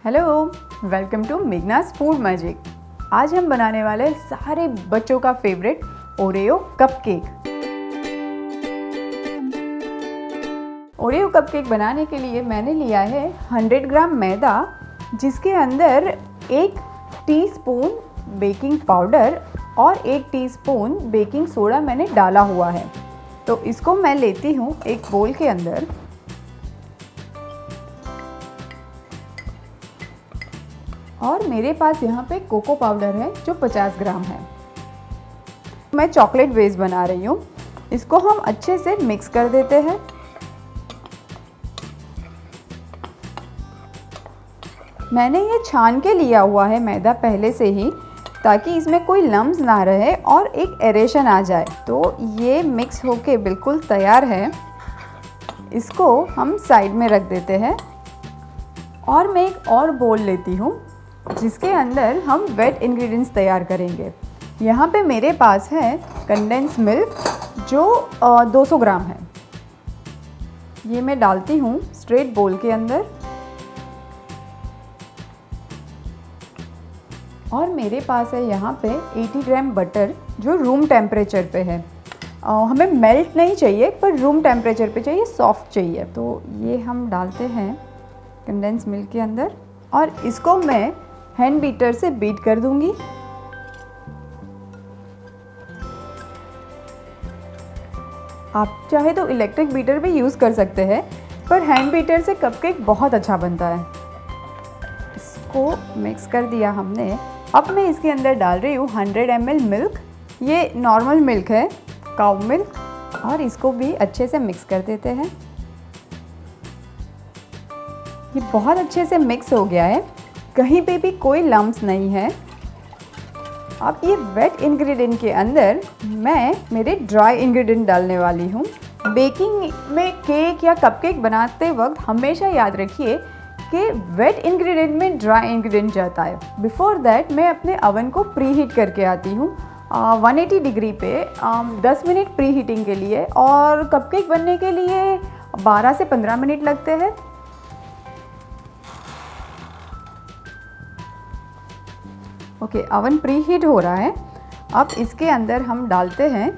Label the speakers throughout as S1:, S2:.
S1: Hello, welcome to Meghna's food magic. आज हम बनाने वाले सारे बच्चों का favourite Oreo cupcake. Oreo cupcake बनाने के लिए मैंने लिया है 100 ग्राम मैदा, जिसके अंदर 1 टीस्पून बेकिंग पाउडर और 1 टीस्पून बेकिंग सोडा मैंने डाला हुआ है। तो इसको मैं लेती हूँ एक बोल के अंदर। और मेरे पास यहाँ पे कोको पाउडर है जो 50 ग्राम है। मैं चॉकलेट बेस बना रही हूँ। इसको हम अच्छे से मिक्स कर देते हैं। मैंने ये छान के लिया हुआ है मैदा पहले से ही, ताकि इसमें कोई लम्स ना रहे और एक एरेशन आ जाए। तो ये मिक्स होके बिल्कुल तैयार है। इसको हम साइड में रख देते हैं। और मैं एक और बोल लेती हूँ जिसके अंदर हम वेट इंग्रेडिएंट्स तैयार करेंगे। यहाँ पे मेरे पास है कंडेंस मिल्क जो 200 ग्राम है। ये मैं डालती हूँ स्ट्रेट बोल के अंदर। और मेरे पास है यहाँ पे 80 ग्राम बटर जो रूम टेम्परेचर पे है। हमें मेल्ट नहीं चाहिए, पर रूम टेम्परेचर पे चाहिए, सॉफ्ट चाहिए। तो ये हम डालते हैं कंडेंस मिल्क के अंदर और इसको मैं हैंड बीटर से बीट कर दूंगी। आप चाहे तो इलेक्ट्रिक बीटर भी यूज़ कर सकते हैं, पर हैंड बीटर से कपकेक बहुत अच्छा बनता है। इसको मिक्स कर दिया हमने। अब मैं इसके अंदर डाल रही हूँ 100 ml मिल्क। ये नॉर्मल मिल्क है, काऊ मिल्क। और इसको भी अच्छे से मिक्स कर देते हैं। ये बहुत अच्छे से मिक्स हो गया है, कहीं पे भी कोई लम्स नहीं है। अब ये वेट इंग्रेडिएंट के अंदर मैं मेरे ड्राई इंग्रेडिएंट डालने वाली हूँ। बेकिंग में केक या कपकेक बनाते वक्त हमेशा याद रखिए कि वेट इंग्रेडिएंट में ड्राई इंग्रेडिएंट जाता है। बिफोर दैट मैं अपने ओवन को प्री हीट करके आती हूँ 180 डिग्री पे 10 मिनट प्री हीटिंग के लिए। और कपकेक बनने के लिए 12 से 15 मिनट लगते हैं। ओके, ओवन प्री हीट हो रहा है। अब इसके अंदर हम डालते हैं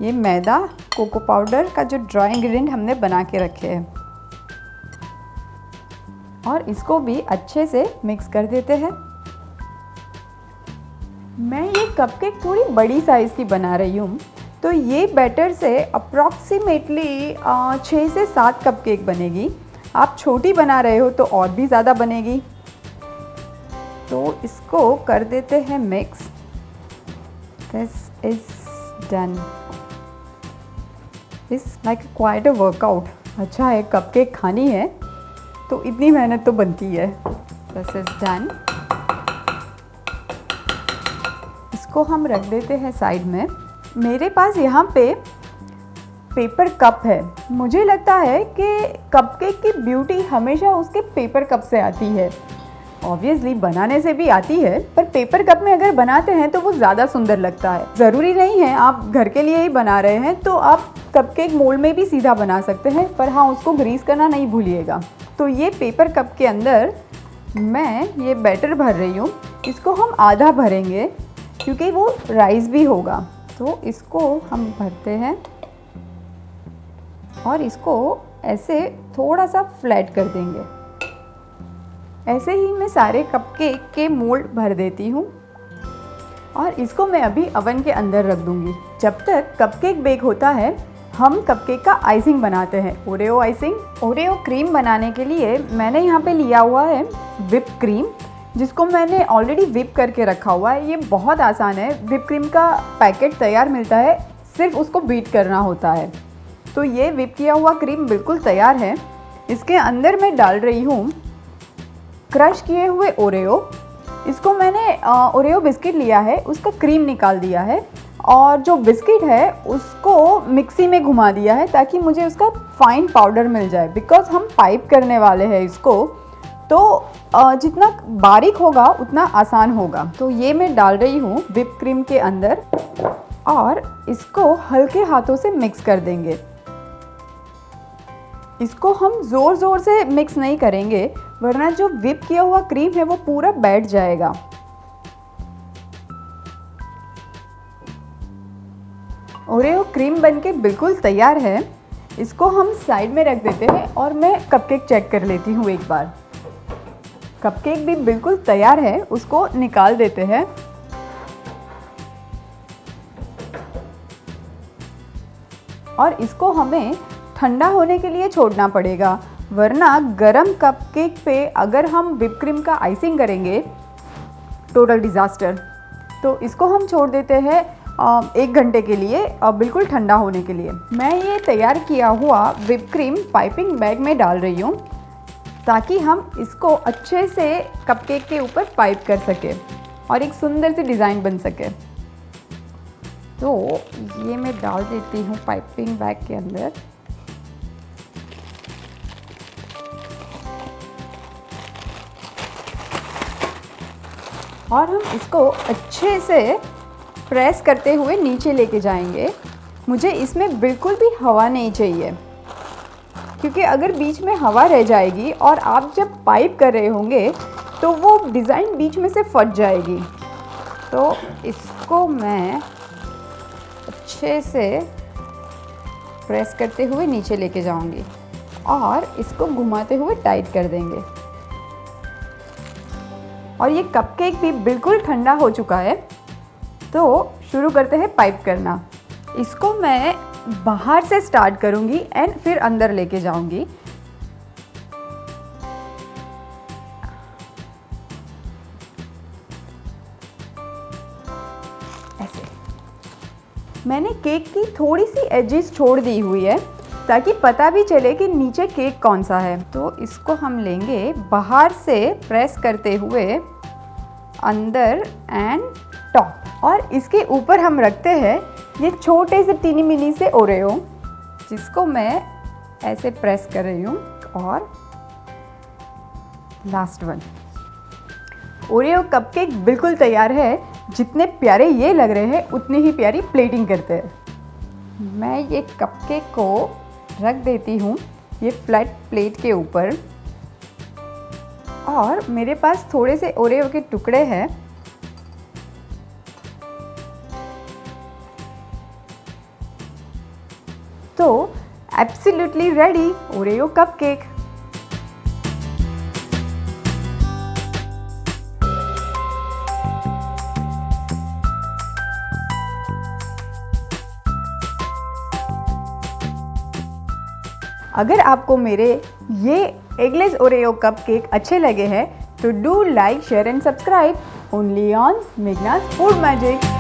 S1: ये मैदा, कोको पाउडर का जो ड्राई इंग्रेडिएंट हमने बना के रखे हैं, और इसको भी अच्छे से मिक्स कर देते हैं। मैं ये कपकेक थोड़ी बड़ी साइज़ की बना रही हूँ, तो ये बैटर से अप्रॉक्सीमेटली 6 से 7 कपकेक बनेगी। आप छोटी बना रहे हो तो और भी ज़्यादा बनेगी। तो इसको कर देते हैं mix. This is done. It's like quite a workout. अच्छा है, कपकेक खानी है तो इतनी मेहनत तो बनती है। This is done. इसको हम रख देते हैं साइड में। मेरे पास यहाँ पे पेपर कप है। मुझे लगता है कि कपकेक की ब्यूटी हमेशा उसके पेपर कप से आती है। ऑब्वियसली बनाने से भी आती है, पर पेपर कप में अगर बनाते हैं तो वो ज़्यादा सुंदर लगता है। ज़रूरी नहीं है आप घर के लिए ही बना रहे हैं तो आप कपकेक मोल्ड में भी सीधा बना सकते हैं, पर हाँ, उसको ग्रीस करना नहीं भूलिएगा। तो ये पेपर कप के अंदर मैं ये बैटर भर रही हूँ। इसको हम आधा भरेंगे क्योंकि वो राइस भी होगा। तो इसको हम भरते हैं और इसको ऐसे थोड़ा सा फ्लैट कर देंगे। ऐसे ही मैं सारे कपकेक के मोल्ड भर देती हूँ और इसको मैं अभी ओवन के अंदर रख दूँगी। जब तक कपकेक बेक होता है, हम कपकेक का आइसिंग बनाते हैं, ओरियो आइसिंग। ओरियो क्रीम बनाने के लिए मैंने यहाँ पे लिया हुआ है व्हिप क्रीम, जिसको मैंने ऑलरेडी व्हिप करके रखा हुआ है। ये बहुत आसान है। व्हिप क्रीम का पैकेट तैयार मिलता है, सिर्फ उसको बीट करना होता है। तो ये व्हिप किया हुआ क्रीम बिल्कुल तैयार है। इसके अंदर मैं डाल रही हूँ क्रश किए हुए ओरियो। इसको मैंने ओरियो बिस्किट लिया है, उसका क्रीम निकाल दिया है और जो बिस्किट है उसको मिक्सी में घुमा दिया है ताकि मुझे उसका फाइन पाउडर मिल जाए। बिकॉज हम पाइप करने वाले हैं इसको, तो जितना बारीक होगा उतना आसान होगा। तो ये मैं डाल रही हूँ व्हिप क्रीम के अंदर और इसको हल्के हाथों से मिक्स कर देंगे। इसको हम ज़ोर ज़ोर से मिक्स नहीं करेंगे, वरना जो व्हिप किया हुआ क्रीम है वो पूरा बैठ जाएगा। ओरियो क्रीम बनके बिल्कुल तैयार है। इसको हम साइड में रख देते हैं और मैं कपकेक चेक कर लेती हूँ एक बार। कपकेक भी बिल्कुल तैयार है, उसको निकाल देते हैं। और इसको हमें ठंडा होने के लिए छोड़ना पड़ेगा, वरना गरम कपकेक पे अगर हम व्हिप क्रीम का आइसिंग करेंगे टोटल डिज़ास्टर। तो इसको हम छोड़ देते हैं 1 घंटे के लिए बिल्कुल ठंडा होने के लिए। मैं ये तैयार किया हुआ व्हिप क्रीम पाइपिंग बैग में डाल रही हूँ, ताकि हम इसको अच्छे से कपकेक के ऊपर पाइप कर सके और एक सुंदर सी डिज़ाइन बन सके। तो ये मैं डाल देती हूँ पाइपिंग बैग के अंदर। और हम इसको अच्छे से प्रेस करते हुए नीचे लेके जाएंगे। मुझे इसमें बिल्कुल भी हवा नहीं चाहिए, क्योंकि अगर बीच में हवा रह जाएगी और आप जब पाइप कर रहे होंगे तो वो डिज़ाइन बीच में से फट जाएगी। तो इसको मैं अच्छे से प्रेस करते हुए नीचे लेके जाऊंगी और इसको घुमाते हुए टाइट कर देंगे। और ये कपकेक भी बिल्कुल ठंडा हो चुका है, तो शुरू करते हैं पाइप करना। इसको मैं बाहर से स्टार्ट करूंगी एंड फिर अंदर लेके जाऊंगी। ऐसे मैंने केक की थोड़ी सी एजेस छोड़ दी हुई है, ताकि पता भी चले कि नीचे केक कौन सा है। तो इसको हम लेंगे बाहर से प्रेस करते हुए अंदर एंड टॉप, और इसके ऊपर हम रखते हैं ये छोटे से टीनी मिनी से ओरियो, जिसको मैं ऐसे प्रेस कर रही हूँ। और लास्ट वन, ओरियो कपकेक बिल्कुल तैयार है। जितने प्यारे ये लग रहे हैं उतनी ही प्यारी प्लेटिंग करते हैं। मैं ये कपकेक को रख देती हूँ ये फ्लैट प्लेट के ऊपर, और मेरे पास थोड़े से ओरियो के टुकड़े हैं। तो एब्सोल्युटली रेडी ओरियो कपकेक। अगर आपको मेरे ये एगलेस ओरियो कपकेक अच्छे लगे हैं तो do like, share and subscribe only on Meghna's food magic.